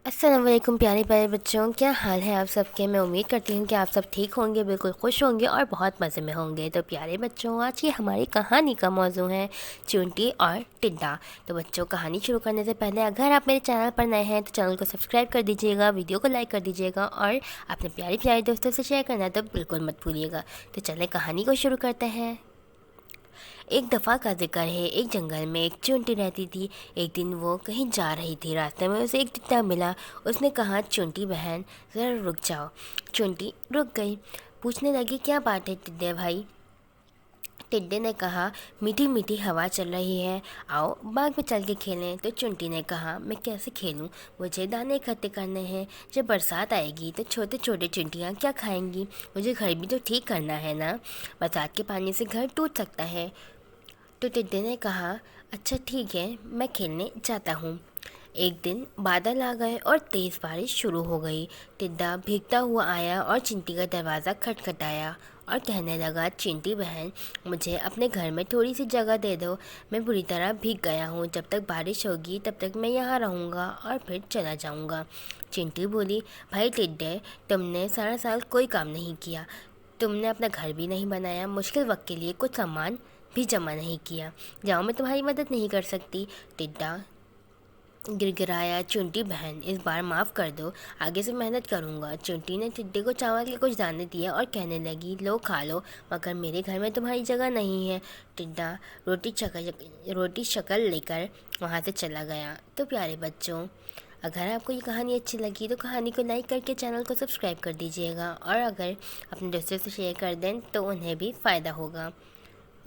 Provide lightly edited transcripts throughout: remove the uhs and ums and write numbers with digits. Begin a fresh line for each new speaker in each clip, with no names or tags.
अस्सलाम वालेकुम प्यारे प्यारे बच्चों, क्या हाल है आप सबके। मैं उम्मीद करती हूँ कि आप सब ठीक होंगे, बिल्कुल खुश होंगे और बहुत मज़े में होंगे। तो प्यारे बच्चों, आज की हमारी कहानी का मौजू है चूंटी और टिड्डा। तो बच्चों, कहानी शुरू करने से पहले अगर आप मेरे चैनल पर नए हैं तो चैनल को सब्सक्राइब कर दीजिएगा, वीडियो को लाइक कर दीजिएगा और अपने प्यारे प्यारे दोस्तों से शेयर करना तो बिल्कुल मत भूलिएगा। तो चलें कहानी को शुरू करते हैं। एक दफ़ा का जिक्र है, एक जंगल में एक चूंटी रहती थी। एक दिन वो कहीं जा रही थी, रास्ते में उसे एक टिड्डा मिला। उसने कहा, चूंटी बहन ज़रा रुक जाओ। चूंटी रुक गई, पूछने लगी, क्या बात है टिड्डे भाई। टिड्डे ने कहा, मीठी मीठी हवा चल रही है, आओ बाग में चल के खेलें। तो चुंटी ने कहा, मैं कैसे खेलूं, मुझे दाने इकट्ठे करने हैं। जब बरसात आएगी तो छोटे छोटे चिंटियाँ क्या खाएंगी, मुझे घर भी तो ठीक करना है ना। बरसात के पानी से घर टूट सकता है। तो टिड्डे ने कहा, अच्छा ठीक है, मैं खेलने जाता हूँ। एक दिन बादल आ गए और तेज़ बारिश शुरू हो गई। टिड्डा भीगता हुआ आया और चिंटी का दरवाज़ा खटखटाया और कहने लगा, चिंटी बहन मुझे अपने घर में थोड़ी सी जगह दे दो, मैं बुरी तरह भीग गया हूँ। जब तक बारिश होगी तब तक मैं यहाँ रहूँगा और फिर चला जाऊँगा। चिंटी बोली, भाई टिड्डे, तुमने सारा साल कोई काम नहीं किया, तुमने अपना घर भी नहीं बनाया, मुश्किल वक्त के लिए कुछ सामान भी जमा नहीं किया, जाओ मैं तुम्हारी मदद नहीं कर सकती। टिड्डा गिड़गिड़ाया, चुंटी बहन इस बार माफ़ कर दो, आगे से मेहनत करूँगा। चुंटी ने टिड्डे को चावल के कुछ दाने दिए और कहने लगी, लो खा लो, मगर मेरे घर में तुम्हारी जगह नहीं है। टिड्डा रोटी शक्ल लेकर वहाँ से चला गया। तो प्यारे बच्चों, अगर आपको ये कहानी अच्छी लगी तो कहानी को लाइक करके चैनल को सब्सक्राइब कर दीजिएगा और अगर अपने दोस्तों से शेयर कर दें तो उन्हें भी फ़ायदा होगा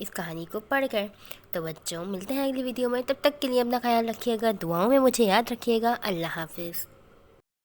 इस कहानी को पढ़कर। तो बच्चों, मिलते हैं अगली वीडियो में, तब तक के लिए अपना ख्याल रखिएगा, दुआओं में मुझे याद रखिएगा। अल्लाह हाफिज़।